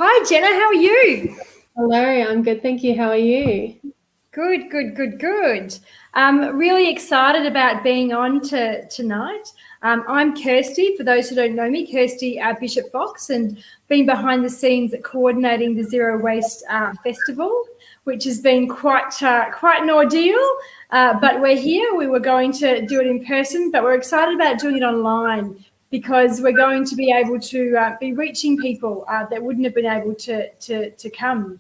Hi, Jenna. How are you? Hello, I'm good, thank you. How are you? Good, good, good, good. Really excited about being on tonight. I'm Kirsty. For those who don't know me, Kirsty Bishop Fox, and been behind the scenes at coordinating the Zero Waste Festival, which has been quite an ordeal. But we're here. We were going to do it in person, but we're excited about doing it online because we're going to be able to be reaching people that wouldn't have been able to come.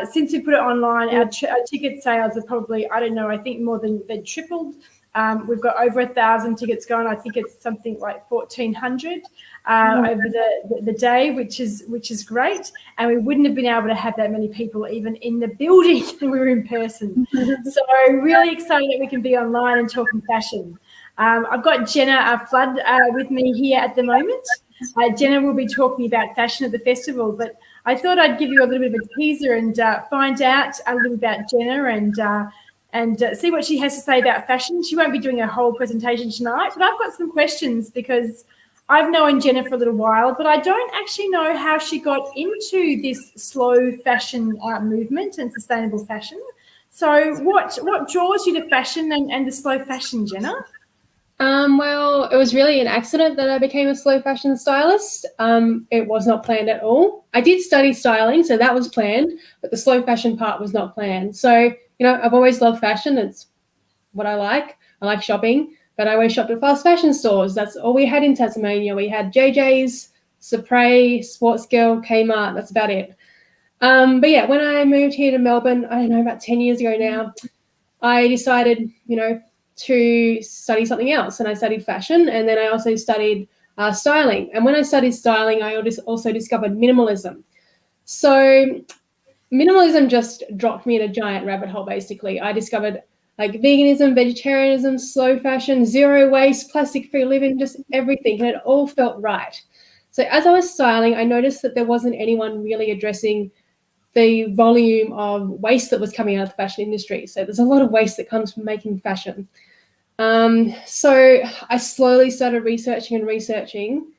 Since we put it online, our ticket sales are probably, I don't know, I think more than tripled. We've got over 1,000 tickets going. I think it's something like 1,400 over the day, which is great. And we wouldn't have been able to have that many people even in the building if we were in person. So really excited that we can be online and talking fashion. I've got Jenna Flood with me here at the moment. Jenna will be talking about fashion at the festival, but I thought I'd give you a little bit of a teaser and find out a little about Jenna and see what she has to say about fashion. She won't be doing a whole presentation tonight, but I've got some questions because I've known Jenna for a little while, but I don't actually know how she got into this slow fashion movement and sustainable fashion. So what draws you to fashion and the slow fashion, Jenna? Well, it was really an accident that I became a slow fashion stylist. It was not planned at all. I did study styling, so that was planned, but the slow fashion part was not planned. So, I've always loved fashion. It's what I like. I like shopping, but I always shopped at fast fashion stores. That's all we had in Tasmania. We had JJ's, Supre, Sports Girl, Kmart. That's about it. But yeah, when I moved here to Melbourne, I don't know, about 10 years ago now, I decided, to study something else, and I studied fashion, and then I also studied styling. And when I studied styling, I also discovered minimalism. So minimalism just dropped me in a giant rabbit hole. Basically, I discovered like veganism, vegetarianism, slow fashion, zero waste, plastic-free living, just everything, and it all felt right. So as I was styling, I noticed that there wasn't anyone really addressing the volume of waste that was coming out of the fashion industry. So there's a lot of waste that comes from making fashion. So I slowly started researching,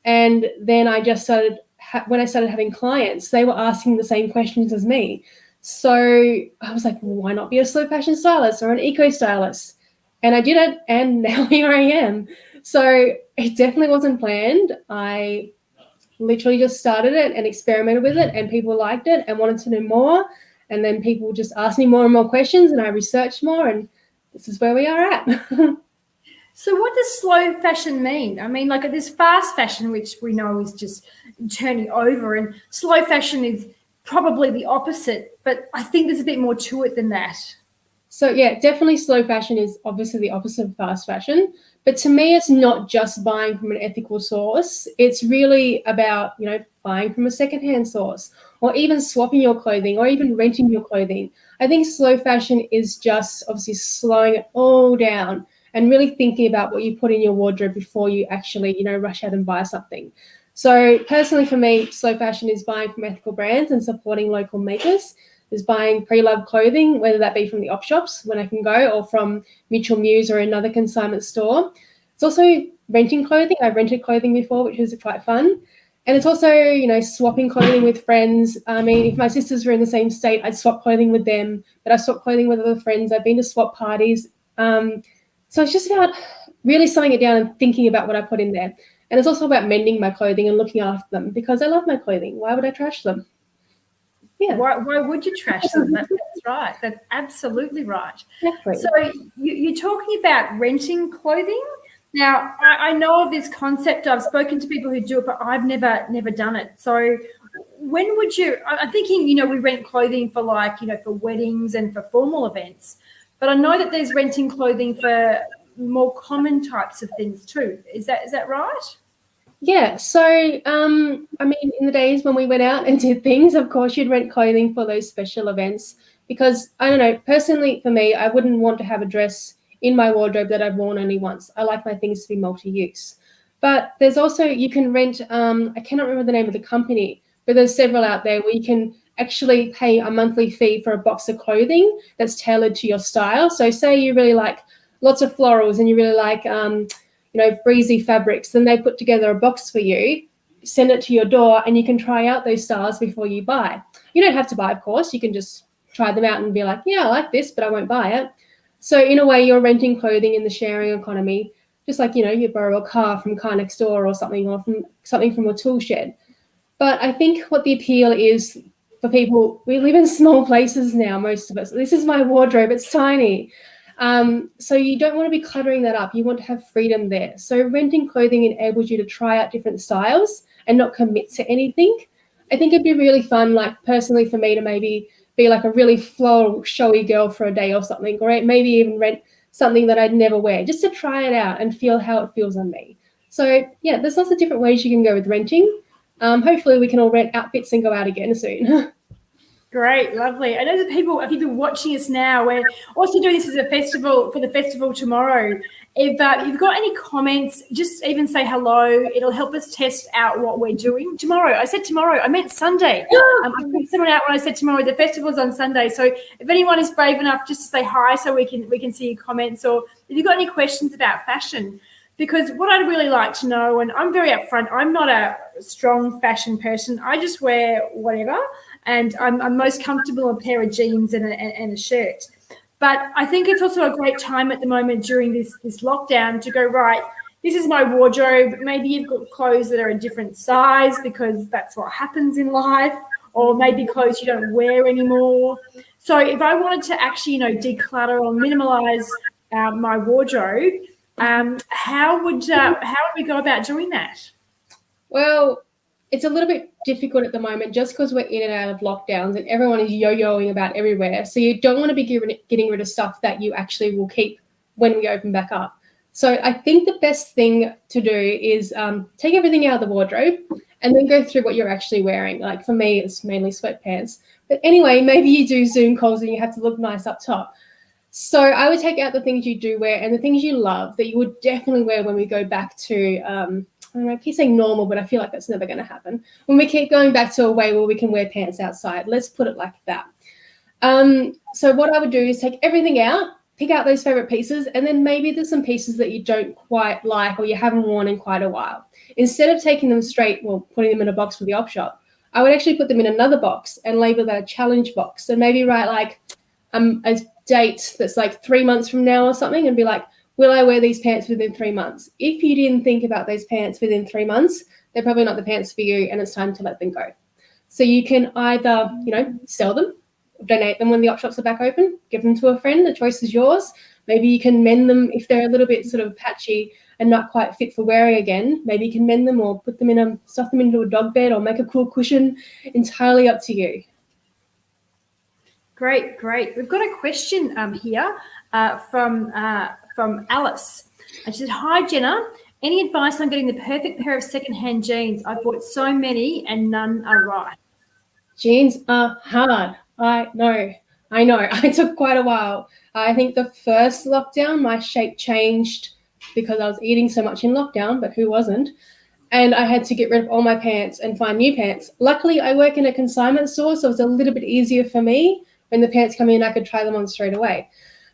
and then I just started, when I started having clients, they were asking the same questions as me. So I was like, well, why not be a slow fashion stylist or an eco stylist? And I did it, and now here I am. So it definitely wasn't planned. I literally just started it and experimented with it, and people liked it and wanted to know more. And then people just asked me more and more questions, and I researched more, and this is where we are at. So what does slow fashion mean? I mean, like this fast fashion, which we know is just turning over, and slow fashion is probably the opposite, but I think there's a bit more to it than that. So yeah, definitely slow fashion is obviously the opposite of fast fashion. But to me, it's not just buying from an ethical source. It's really about, buying from a secondhand source, or even swapping your clothing, or even renting your clothing. I think slow fashion is just obviously slowing it all down and really thinking about what you put in your wardrobe before you actually, rush out and buy something. So personally for me, slow fashion is buying from ethical brands and supporting local makers. Is buying pre-loved clothing, whether that be from the op shops when I can go, or from Mutual Muse or another consignment store. It's also renting clothing. I've rented clothing before, which was quite fun. And it's also, swapping clothing with friends. I mean, if my sisters were in the same state, I'd swap clothing with them, but I swap clothing with other friends. I've been to swap parties. So it's just about really slowing it down and thinking about what I put in there. And it's also about mending my clothing and looking after them, because I love my clothing. Why would I trash them? Yeah. Why would you trash them? That's right. That's absolutely right. Exactly. So you're talking about renting clothing. Now, I know of this concept. I've spoken to people who do it, but I've never done it. So when would you, I'm thinking, we rent clothing for for weddings and for formal events, but I know that there's renting clothing for more common types of things too. Is that right? Yeah, so I mean, in the days when we went out and did things, of course, you'd rent clothing for those special events, because I don't know, personally for me, I wouldn't want to have a dress in my wardrobe that I've worn only once. I like my things to be multi-use. But there's also, you can rent, I cannot remember the name of the company, but there's several out there where you can actually pay a monthly fee for a box of clothing that's tailored to your style. So say you really like lots of florals and you really like breezy fabrics, then they put together a box for you. send it to your door and you can try out those styles before you buy. You don't have to buy, of course. You can just try them out and be like, yeah, I like this, but I won't buy it. So in a way, you're renting clothing in the sharing economy, just like, you borrow a car from car next door or something from a tool shed. But I think what the appeal is for people, we live in small places now, most of us. This is my wardrobe. It's tiny. So you don't want to be cluttering that up. You want to have freedom there. So renting clothing enables you to try out different styles and not commit to anything. I think it'd be really fun, like personally for me, to maybe be like a really floral, showy girl for a day or something, or maybe even rent something that I'd never wear just to try it out and feel how it feels on me. So yeah, there's lots of different ways you can go with renting. Hopefully we can all rent outfits and go out again soon. Great, lovely. I know that people watching us now. We're also doing this as a festival for the festival tomorrow. If you've got any comments, just even say hello. It'll help us test out what we're doing tomorrow. I said tomorrow. I meant Sunday. I put someone out when I said tomorrow. The festival's on Sunday. So if anyone is brave enough just to say hi, so we can see your comments, or if you've got any questions about fashion. Because what I'd really like to know, and I'm very upfront, I'm not a strong fashion person. I just wear whatever, and I'm most comfortable in a pair of jeans and a shirt. But I think it's also a great time at the moment during this lockdown to go, right, this is my wardrobe. Maybe you've got clothes that are a different size because that's what happens in life, or maybe clothes you don't wear anymore. So if I wanted to actually, declutter or minimalize my wardrobe, how would we go about doing that? Well, it's a little bit difficult at the moment just because we're in and out of lockdowns and everyone is yo-yoing about everywhere. So you don't want to be getting rid of stuff that you actually will keep when we open back up. So I think the best thing to do is take everything out of the wardrobe and then go through what you're actually wearing. Like for me, it's mainly sweatpants. But anyway, maybe you do Zoom calls and you have to look nice up top. So I would take out the things you do wear and the things you love that you would definitely wear when we go back to I keep saying normal, but I feel like that's never going to happen. When we keep going back to a way where we can wear pants outside, let's put it like that. So what I would do is take everything out, pick out those favorite pieces, and then maybe there's some pieces that you don't quite like or you haven't worn in quite a while. Instead of taking them straight, putting them in a box for the op shop, I would actually put them in another box and label that a challenge box. And maybe write like a date that's like 3 months from now or something and be like, will I wear these pants within 3 months? If you didn't think about those pants within 3 months, they're probably not the pants for you and it's time to let them go. So you can either, sell them, donate them when the op shops are back open, give them to a friend, the choice is yours. Maybe you can mend them if they're a little bit sort of patchy and not quite fit for wearing again. Maybe you can mend them or put them stuff them into a dog bed or make a cool cushion. Entirely up to you. Great. We've got a question here from Alice. And she said, hi, Jenna. Any advice on getting the perfect pair of secondhand jeans? I've bought so many and none are right. Jeans are hard. I know. I took quite a while. I think the first lockdown, my shape changed because I was eating so much in lockdown, but who wasn't? And I had to get rid of all my pants and find new pants. Luckily, I work in a consignment store, so it's a little bit easier for me. When the pants come in, I could try them on straight away.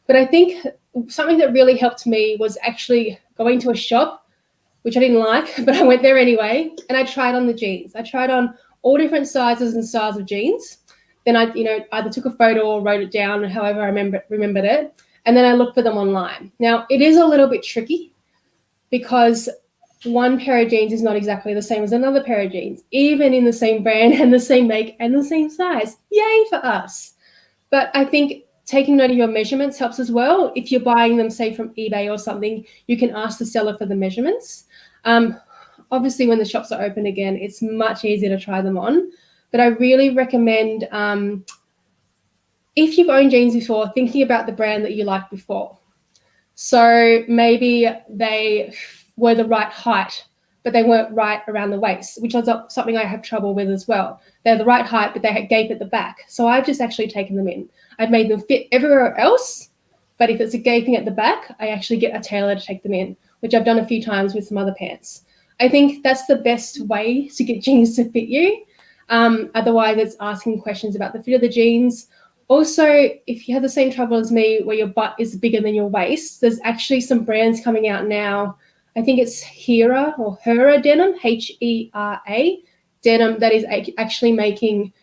But I think something that really helped me was actually going to a shop, which I didn't like, but I went there anyway, and I tried on the jeans. I tried on all different sizes and styles of jeans. Then I, either took a photo or wrote it down, however I remembered it, and then I looked for them online. Now, it is a little bit tricky because one pair of jeans is not exactly the same as another pair of jeans, even in the same brand and the same make and the same size. Yay for us. But I think taking note of your measurements helps as well. If you're buying them, say, from eBay or something, you can ask the seller for the measurements. Obviously, when the shops are open again, it's much easier to try them on. But I really recommend, if you've owned jeans before, thinking about the brand that you liked before. So maybe they were the right height, but they weren't right around the waist, which is something I have trouble with as well. They're the right height, but they had gape at the back. So I've just actually taken them in. I've made them fit everywhere else, but if it's a gaping at the back, I actually get a tailor to take them in, which I've done a few times with some other pants. I think that's the best way to get jeans to fit you. Otherwise, it's asking questions about the fit of the jeans. Also, if you have the same trouble as me where your butt is bigger than your waist, there's actually some brands coming out now I think it's Hera or Hera denim, Hera denim, that is actually making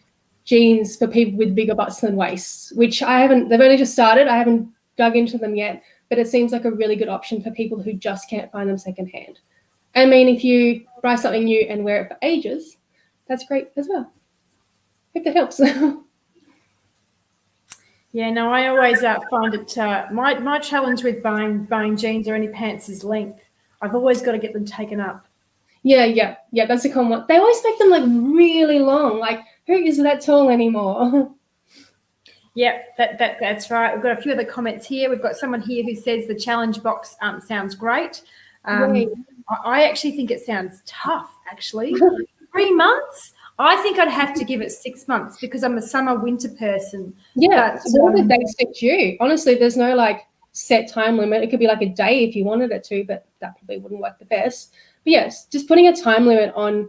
jeans for people with bigger butts than waists, which they've only just started. I haven't dug into them yet, but it seems like a really good option for people who just can't find them secondhand. I mean, if you buy something new and wear it for ages, that's great as well. Hope that helps. Yeah, no, I always find it, my challenge with buying jeans or any pants is length. I've always got to get them taken up. Yeah, that's a common one. They always make them like really long. Like, who is that tall anymore? Yeah, that's right. We've got a few other comments here. We've got someone here who says the challenge box sounds great. I actually think it sounds tough, actually. 3 months? I think I'd have to give it 6 months because I'm a summer-winter person. Yeah, but whatever date suits you. Honestly, there's no like set time limit. It could be like a day if you wanted it to, but that probably wouldn't work the best. But yes, just putting a time limit on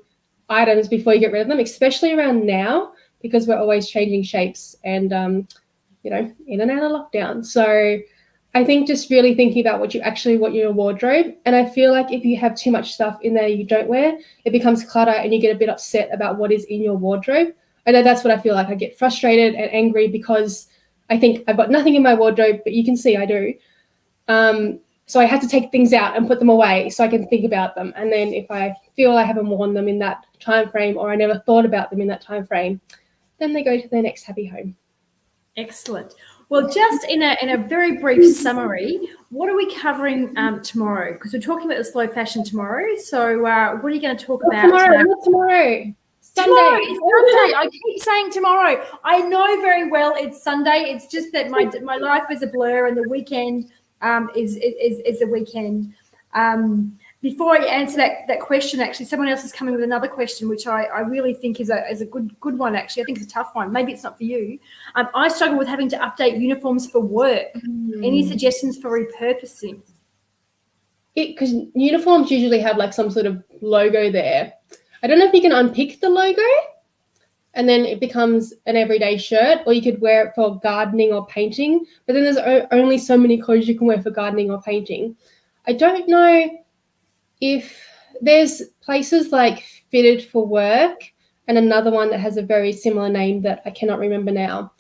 items before you get rid of them, especially around now, because we're always changing shapes and, in and out of lockdown. So I think just really thinking about what you want in your wardrobe. And I feel like if you have too much stuff in there you don't wear, it becomes clutter and you get a bit upset about what is in your wardrobe. I know that's what I feel like. I get frustrated and angry because I think I've got nothing in my wardrobe, but you can see I do. So I have to take things out and put them away so I can think about them. And then if I feel I haven't worn them in that time frame or I never thought about them in that time frame, then they go to their next happy home. Excellent. Well, just in a very brief summary, what are we covering tomorrow? Because we're talking about the slow fashion tomorrow. So what are you going to talk about? Tomorrow. Sunday. Sunday. I keep saying tomorrow. I know very well it's Sunday. It's just that my life is a blur and the weekend is a weekend. Before I answer that question, actually, someone else is coming with another question, which I really think is a good one, actually. I think it's a tough one. Maybe it's not for you. I struggle with having to update uniforms for work. Any suggestions for repurposing? Because uniforms usually have like some sort of logo there. I don't know if you can unpick the logo and then it becomes an everyday shirt, or you could wear it for gardening or painting. But then there's only so many clothes you can wear for gardening or painting. I don't know if there's places like Fitted for Work and another one that has a very similar name that I cannot remember now.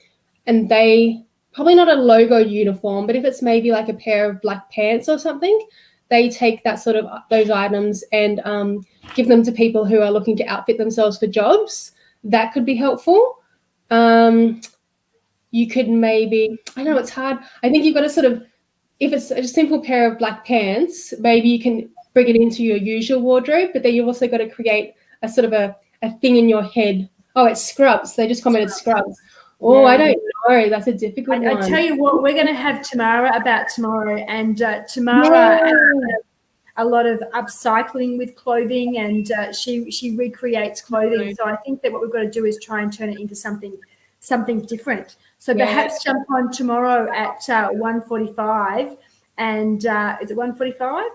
And they, probably not a logo uniform, but if it's maybe like a pair of black pants or something, they take that sort of those items and give them to people who are looking to outfit themselves for jobs. That could be helpful. You could maybe, I know it's hard. I think you've got to sort of, if it's a simple pair of black pants, maybe you can bring it into your usual wardrobe, but then you've also got to create a sort of a thing in your head. Oh, it's scrubs. They just commented scrubs. Oh, yeah. I don't know. That's a difficult one. I tell you what, we're going to have Tamara about tomorrow, and Tamara a lot of upcycling with clothing, and she recreates clothing. So I think that what we've got to do is try and turn it into something different. So perhaps jump on tomorrow at 1:45, and is it 1:45?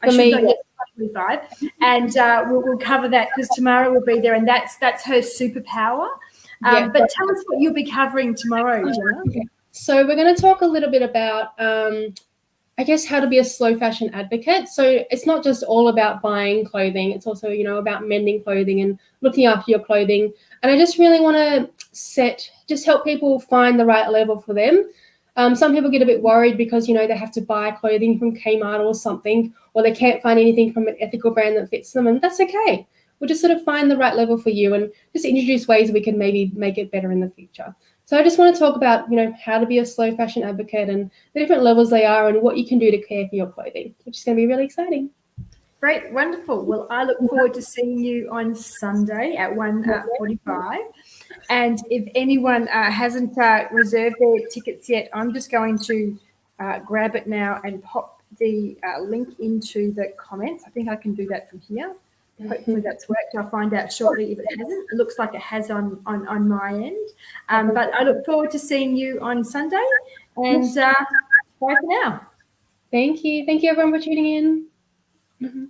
I should know, yes, 1:45, and we'll cover that because Tamara will be there, and that's her superpower. But tell us what you'll be covering tomorrow, Jenna. Okay. So we're going to talk a little bit about, I guess, how to be a slow fashion advocate. So it's not just all about buying clothing. It's also, about mending clothing and looking after your clothing. And I just really want to just help people find the right level for them. Some people get a bit worried because, they have to buy clothing from Kmart or something, or they can't find anything from an ethical brand that fits them. And that's okay. We'll just sort of find the right level for you and just introduce ways we can maybe make it better in the future. So I just want to talk about, how to be a slow fashion advocate and the different levels they are and what you can do to care for your clothing, which is going to be really exciting. Great, wonderful. Well, I look forward to seeing you on Sunday at 1:45. And if anyone hasn't reserved their tickets yet, I'm just going to grab it now and pop the link into the comments. I think I can do that from here. Hopefully that's worked. I'll find out shortly if it hasn't. It looks like it has on my end. But I look forward to seeing you on Sunday. And bye for now. Thank you. Thank you, everyone, for tuning in.